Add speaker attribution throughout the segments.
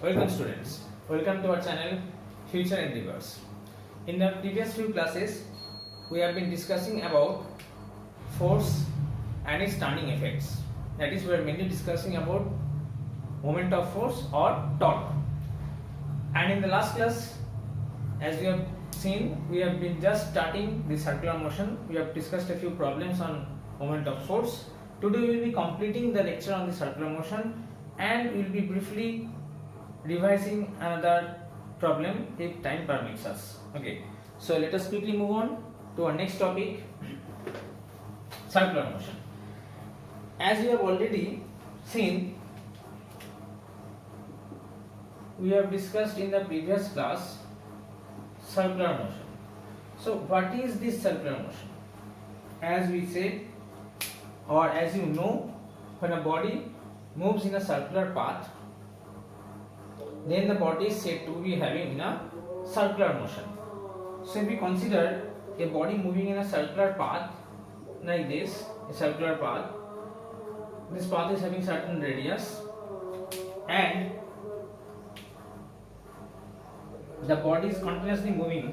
Speaker 1: Welcome students. Welcome to our channel Future Endeavors. In the previous few classes, we have been discussing about force and its turning effects. That is, we are mainly discussing about moment of force or torque. And in the last class, as we have seen, we have been just starting the circular motion. We have discussed a few problems on moment of force. Today we will be completing the lecture on the circular motion and we will be briefly revising another problem if time permits us. Okay, so let us quickly move on to our next topic, circular motion. As we have already seen, we have discussed in the previous class circular motion. So what is this circular motion? As we said, or as you know, when a body moves in a circular path, then the body is said to be having in a circular motion. So if we consider a body moving in a circular path like this, a circular path, this path is having certain radius and the body is continuously moving,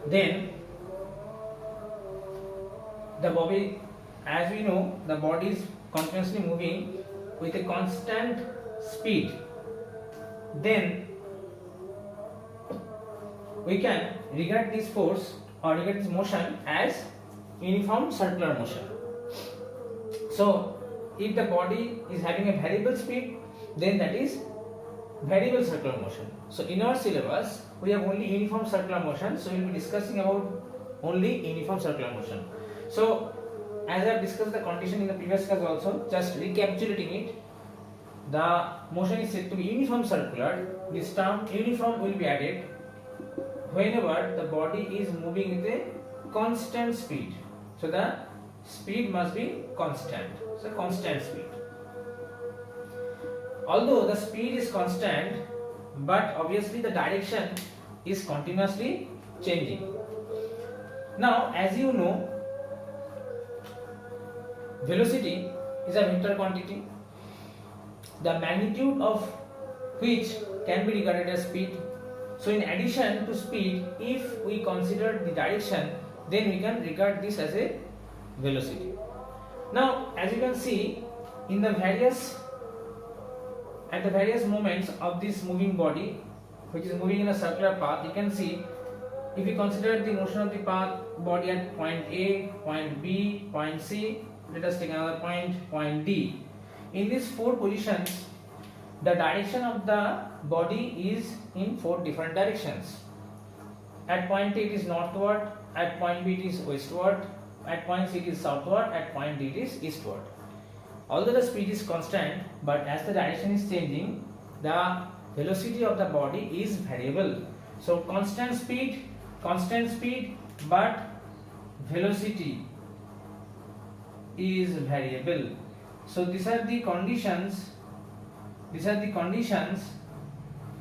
Speaker 1: then the body, as we know, the body is continuously moving with a constant speed, then we can regard this force or regard this motion as uniform circular motion. So if the body is having a variable speed, then that is variable circular motion. So in our syllabus we have only uniform circular motion, so we will be discussing about only uniform circular motion. So as I have discussed the condition in the previous class also, just recapitulating it, the motion is said to be uniform circular. This term uniform will be added whenever the body is moving with a constant speed. So the speed must be constant. So constant speed. Although the speed is constant, but obviously the direction is continuously changing. Now, as you know, velocity is a vector quantity, the magnitude of which can be regarded as speed. So in addition to speed, if we consider the direction, then we can regard this as a velocity. Now, as you can see, in the various moments of this moving body, which is moving in a circular path, you can see, if we consider the motion of the body at point A, point B, point C, let us take another point D. In these four positions, the direction of the body is in four different directions. At point A it is northward, at point B it is westward, at point C it is southward, at point D it is eastward. Although the speed is constant, but as the direction is changing, the velocity of the body is variable. So constant speed, but velocity is variable. So these are the conditions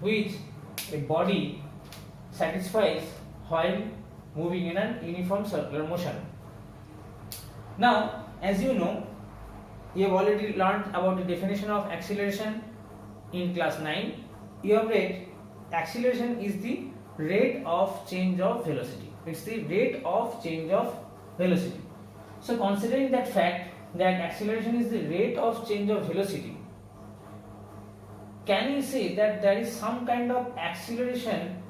Speaker 1: which a body satisfies while moving in an uniform circular motion. Now, as you know, you have already learned about the definition of acceleration in class 9. You have read acceleration is the rate of change of velocity. It's the rate of change of velocity. So considering that fact that acceleration is the rate of change of velocity, can you say that there is some kind of acceleration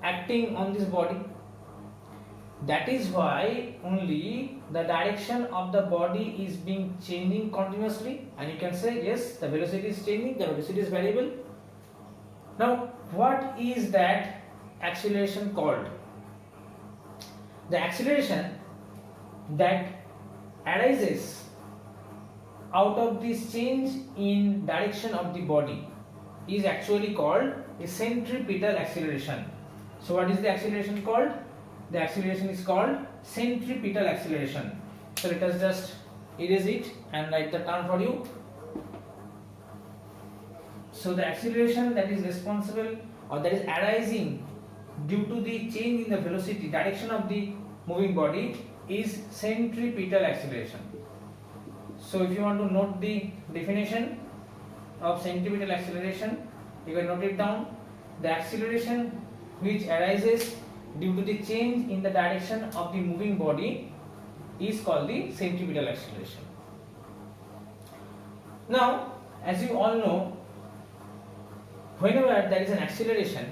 Speaker 1: acting on this body? That is why only the direction of the body is being changing continuously, and you can say yes, the velocity is changing, the velocity is variable. Now what is that acceleration called? The acceleration that arises out of this change in direction of the body is actually called a centripetal acceleration. So what is the acceleration called? The acceleration is called centripetal acceleration. So let us just erase it and write the term for you. So the acceleration that is responsible or that is arising due to the change in the velocity, direction of the moving body, is centripetal acceleration. So if you want to note the definition, of centripetal acceleration, you can note it down. The acceleration which arises due to the change in the direction of the moving body is called the centripetal acceleration. Now, as you all know, whenever there is an acceleration,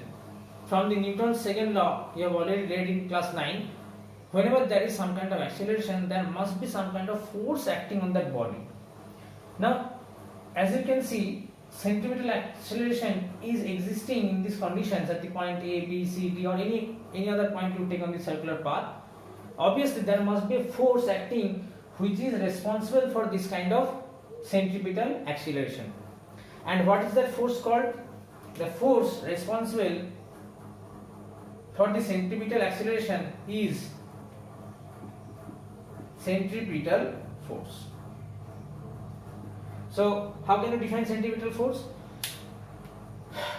Speaker 1: from the Newton's second law, you have already read in class 9, whenever there is some kind of acceleration, there must be some kind of force acting on that body. Now, as you can see, centripetal acceleration is existing in these conditions at the point A, B, C, D, or any other point you take on the circular path. Obviously, there must be a force acting which is responsible for this kind of centripetal acceleration. And what is that force called? The force responsible for the centripetal acceleration is centripetal force. So, how can you define centripetal force?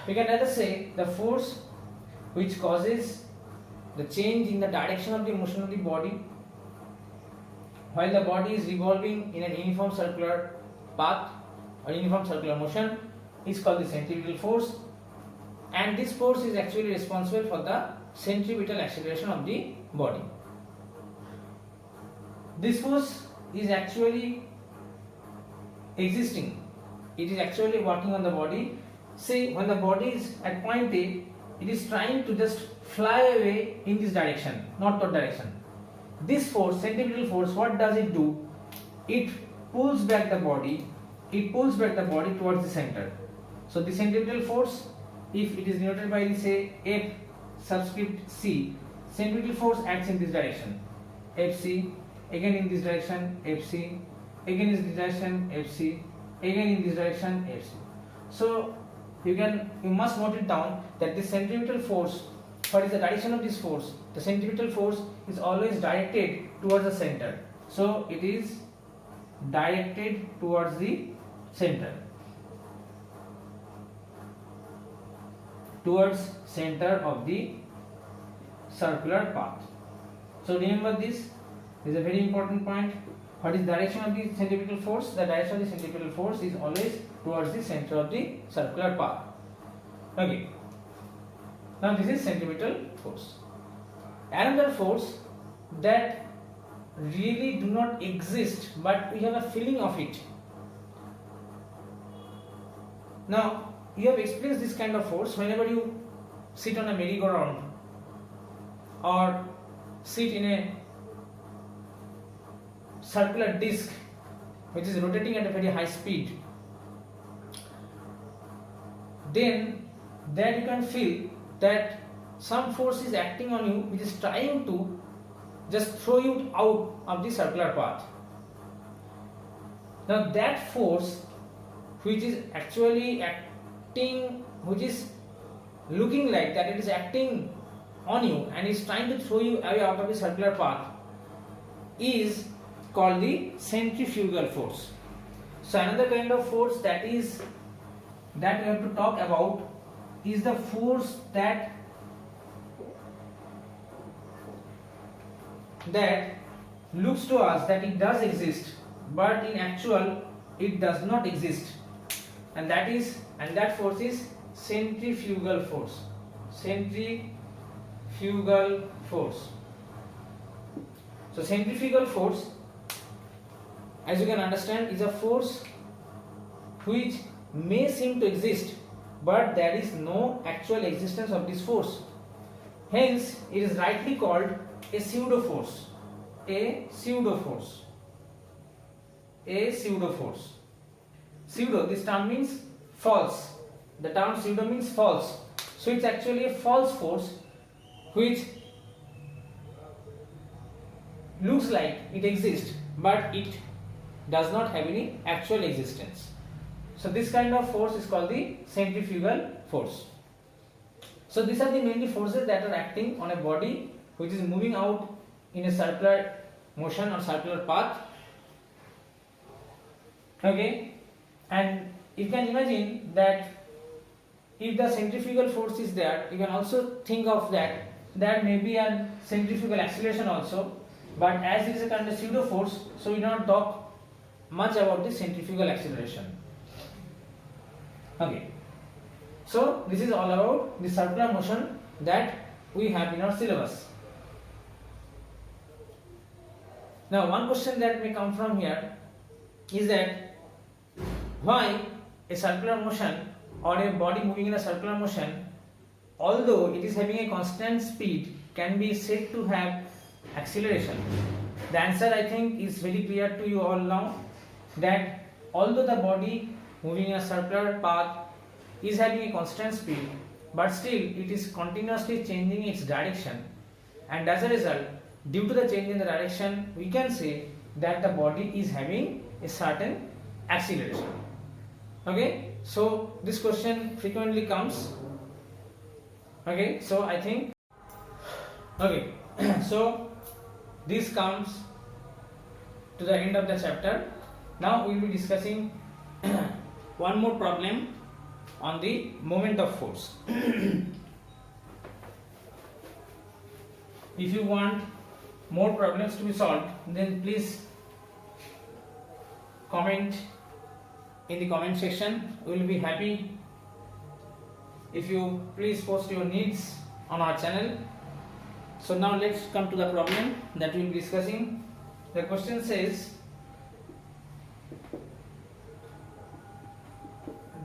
Speaker 1: We can either say the force which causes the change in the direction of the motion of the body while the body is revolving in an uniform circular path or uniform circular motion is called the centripetal force, and this force is actually responsible for the centripetal acceleration of the body. This force is actually existing, it is actually working on the body. See, when the body is at point A, it is trying to just fly away in this direction, northward direction. This force, centripetal force, what does it do? It pulls back the body, towards the center. So the centripetal force, if it is denoted by say F subscript C, centripetal force acts in this direction, Fc, again in this direction, Fc, again in this direction, Fc, again in this direction, Fc. So you must note it down that the centripetal force, what is the direction of this force? The centripetal force is always directed towards the center. So it is directed towards the center, towards center of the circular path. So remember this is a very important point. What is the direction of the centripetal force? The direction of the centripetal force is always towards the center of the circular path. Okay. Now this is centripetal force. Another force that really do not exist, but we have a feeling of it. Now you have experienced this kind of force whenever you sit on a merry-go-round or sit in a circular disc which is rotating at a very high speed. Then there you can feel that some force is acting on you which is trying to just throw you out of the circular path. Now that force which is actually acting, which is looking like that it is acting on you and is trying to throw you away out of the circular path is called the centrifugal force. So another kind of force that we have to talk about is the force that looks to us that it does exist, but in actual it does not exist, and that force is centrifugal force. Centrifugal force. So centrifugal force, as you can understand, is a force which may seem to exist, but there is no actual existence of this force. Hence, it is rightly called a pseudo force. A pseudo force. A pseudo force. Pseudo, this term means false. The term pseudo means false. So it's actually a false force which looks like it exists, but it does not have any actual existence. So this kind of force is called the centrifugal force. So these are the mainly forces that are acting on a body which is moving out in a circular motion or circular path. Okay, and you can imagine that if the centrifugal force is there, you can also think of that may be a centrifugal acceleration also, but as it is a kind of pseudo force, so we do not talk much about the centrifugal acceleration. Okay, so this is all about the circular motion that we have in our syllabus. Now one question that may come from here is that why a circular motion or a body moving in a circular motion, although it is having a constant speed, can be said to have acceleration. The answer I think is very clear to you all now, that although the body moving in a circular path is having a constant speed, but still it is continuously changing its direction, and as a result, due to the change in the direction, we can say that the body is having a certain acceleration. Okay, so this question frequently comes. Okay, so I think, okay, so this comes to the end of the chapter. Now we will be discussing one more problem on the moment of force. If you want more problems to be solved, then please comment in the comment section. We will be happy if you please post your needs on our channel. So now let's come to the problem that we will be discussing. The question says,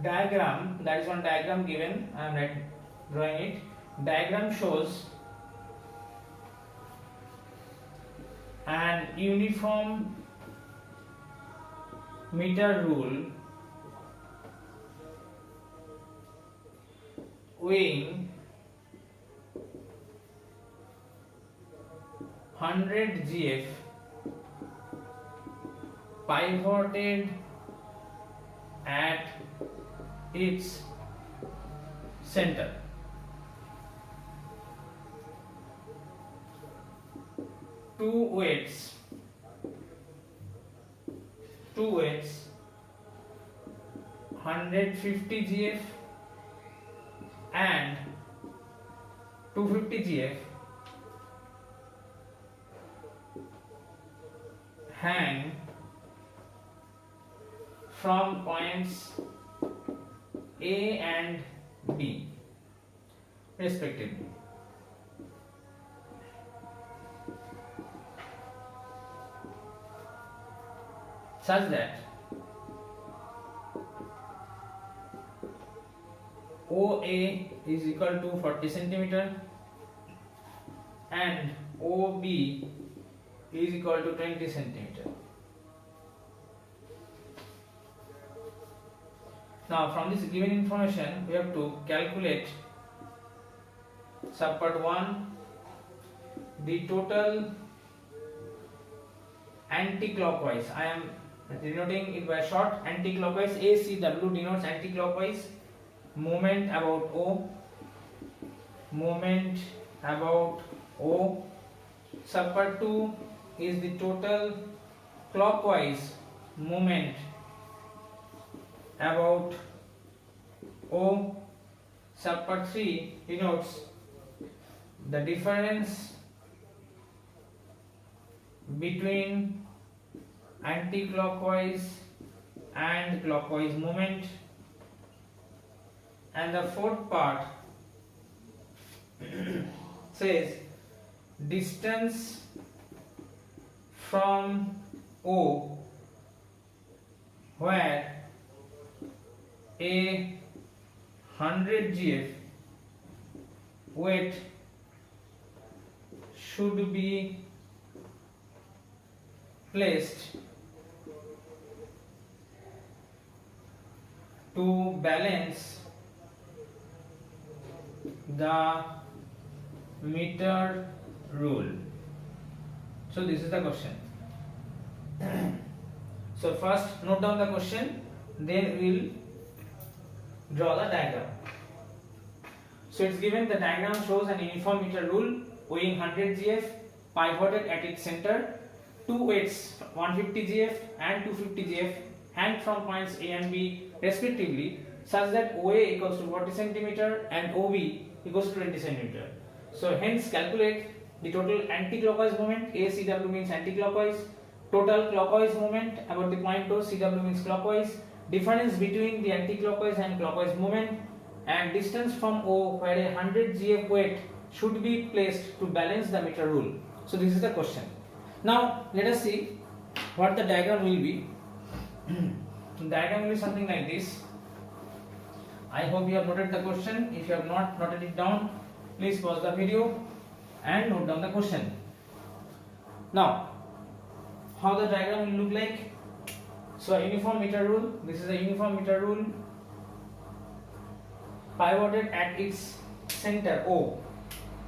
Speaker 1: diagram, that is one diagram given, I am drawing it. Diagram shows an uniform meter rule weighing 100 GF pivoted at its center. Two weights 150 GF and 250 GF hang from points A and B respectively. Such that OA is equal to 40 centimeter and OB is equal to 20 centimeter. Now from this given information we have to calculate subpart 1 the total anti-clockwise. I am denoting it by short anti-clockwise. ACW denotes anti-clockwise movement about O. Movement about O. Subpart 2 is the total clockwise movement about O. Subpart 3 denotes the difference between anti-clockwise and clockwise movement, and the fourth part says distance from O where a 100 GF weight should be placed to balance the meter rule. So this is the question. So first note down the question, then we will draw the diagram. So it's given the diagram shows an uniform meter rule weighing 100 GF pivoted at its center. Two weights 150 GF and 250 GF hang from points A and B respectively, such that OA equals to 40 cm and OB equals to 20 cm. So hence calculate the total anti-clockwise moment. ACW means anti-clockwise. Total clockwise moment about the point O, CW means clockwise. difference between the anti-clockwise and clockwise movement, and distance from O where a 100 GF weight should be placed to balance the meter rule. So this is the question. Now let us see what the diagram will be. The diagram will be something like this. I hope you have noted the question. If you have not noted it down, please pause the video and note down the question. Now, how the diagram will look like? So a uniform meter rule. This is a uniform meter rule pivoted at its center O.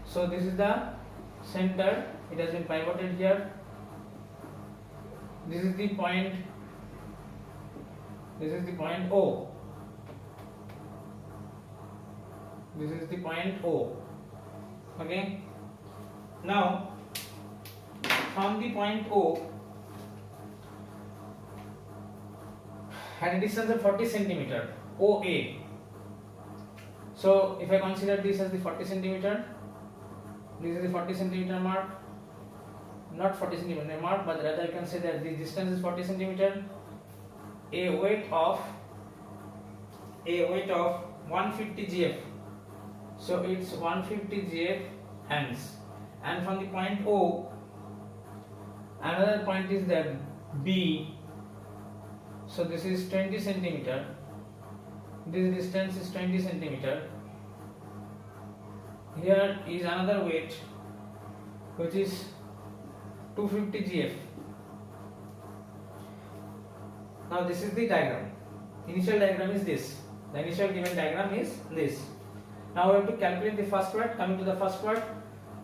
Speaker 1: So this is the center. It has been pivoted here. This is the point. This is the point O. This is the point O. Okay. Now, from the point O, at a distance of 40 centimeter, OA. So, if I consider this as the 40 centimeter, this is the 40 centimeter mark, not 40 centimeter mark, but rather you can say that the distance is 40 centimeter. A weight of 150 GF. So it's 150 GF hands, and from the point O, another point is there B. So this is 20 centimeter. This distance is 20 centimeter. Here is another weight which is 250 GF. Now this is the diagram. Initial diagram is this. The initial given diagram is this. Now we have to calculate the first part. Coming to the first part,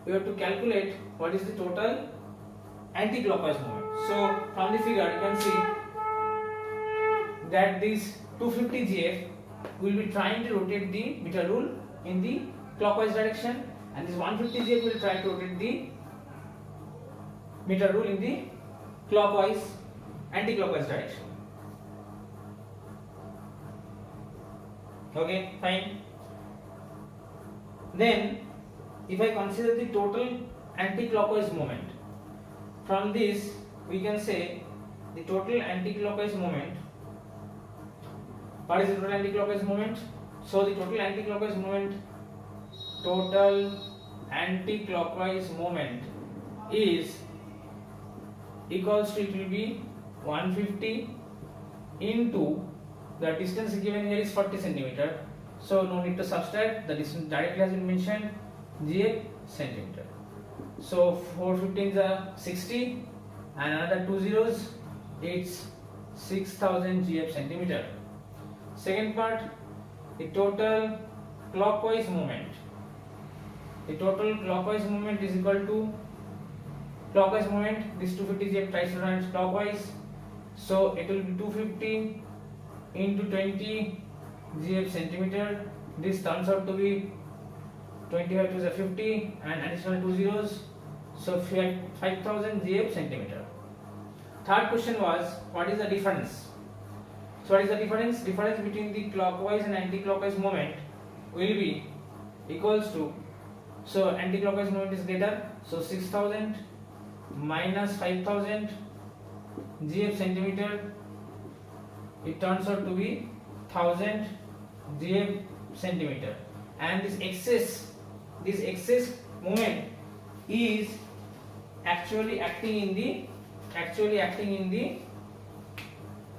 Speaker 1: we have to calculate what is the total anti-clockwise movement. So from the figure you can see that this 250 GF will be trying to rotate the meter rule in the clockwise direction, and this 150 GF will try to rotate the meter rule in the clockwise, anti-clockwise direction. Okay, fine. Then, if I consider the total anti-clockwise moment, from this we can say the total anti-clockwise moment. What is the total anti-clockwise moment? So the total anti-clockwise moment is equals to, it will be 150 into the distance given here is 40 centimeter. So no need to subtract, the distance directly has been mentioned, GF centimeter. So 415 is 60 and another 2 zeros, it's 6000 GF centimeter. Second part, the total clockwise moment. The total clockwise moment is equal to clockwise moment, this 250 GF tries to run clockwise, so it will be 250 into 20 GF centimeter. This turns out to be 25 to the 50 and additional 2 zeros, so 5000 GF centimeter. Third question was, what is the difference? So what is the difference? Difference between the clockwise and anti-clockwise moment will be equals to, so anti-clockwise moment is greater, so 6000 minus 5000 GF centimeter, it turns out to be 1000 GF centimeter, and this excess moment is actually acting in the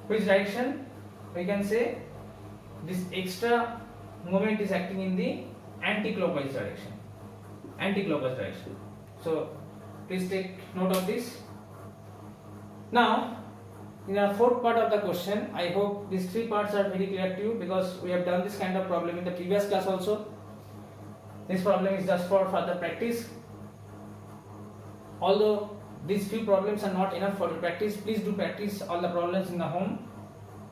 Speaker 1: which direction? We can say this extra moment is acting in the anti-clockwise direction. So please take note of this. Now in the fourth part of the question, I hope these three parts are very clear to you, because we have done this kind of problem in the previous class also. This problem is just for further practice. Although these few problems are not enough for the practice, please do practice all the problems in the home,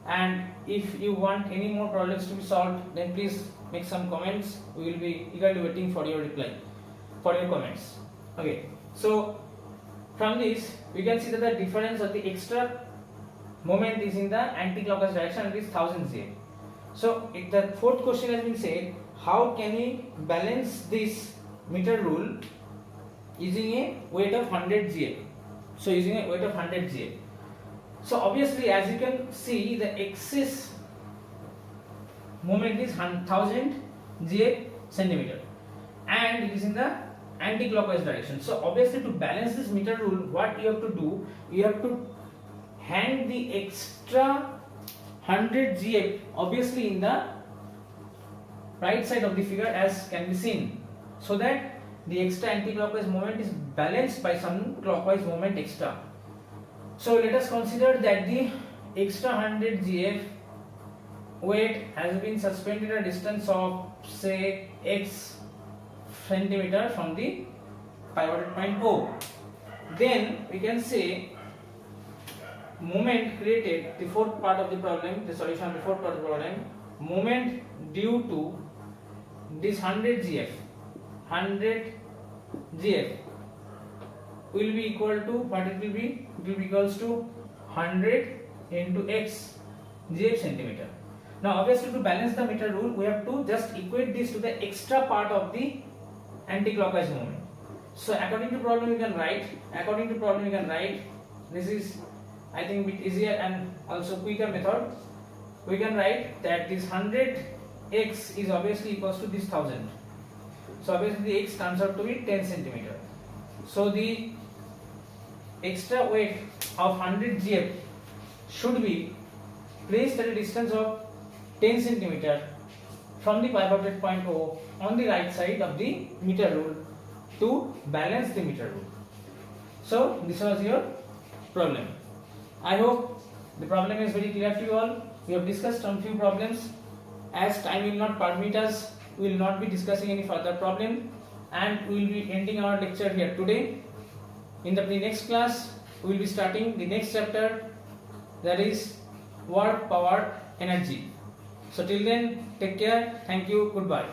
Speaker 1: and if you want any more problems to be solved, then please make some comments. We will be eagerly waiting for your reply, for your comments. Okay, so from this we can see that the difference of the extra moment is in the anti-clockwise direction, and it is 1000 GF. So the fourth question has been said, how can we balance this meter rule using a weight of 100 GF? So using a weight of 100 GF. So obviously, as you can see, the excess moment is 1000 GF centimeter, and it is in the anti-clockwise direction. So obviously, to balance this meter rule, what you have to do, you have to hang the extra 100 GF obviously in the right side of the figure, as can be seen, so that the extra anti-clockwise moment is balanced by some clockwise moment extra. So let us consider that the extra 100 GF weight has been suspended at a distance of say x centimeter from the pivoted point O. Then we can say moment created, the fourth part of the problem, the solution of the fourth part of the problem, moment due to this 100 GF will be equal to what it will be? It will be equals to 100 into x GF centimeter. Now obviously, to balance the meter rule, we have to just equate this to the extra part of the anti-clockwise moment. So according to problem you can write, this is I think bit easier and also quicker method. We can write that this 100x is obviously equals to this 1000. So obviously the x turns out to be 10 centimeter. So the extra weight of 100 GF should be placed at a distance of 10 centimeter from the pivoted point O on the right side of the meter rule to balance the meter rule. So this was your problem. I hope the problem is very clear to you all. We have discussed some few problems. As time will not permit us, we will not be discussing any further problem, and we will be ending our lecture here today. In the next class, we will be starting the next chapter, that is work, power, energy. So till then, take care. Thank you. Goodbye.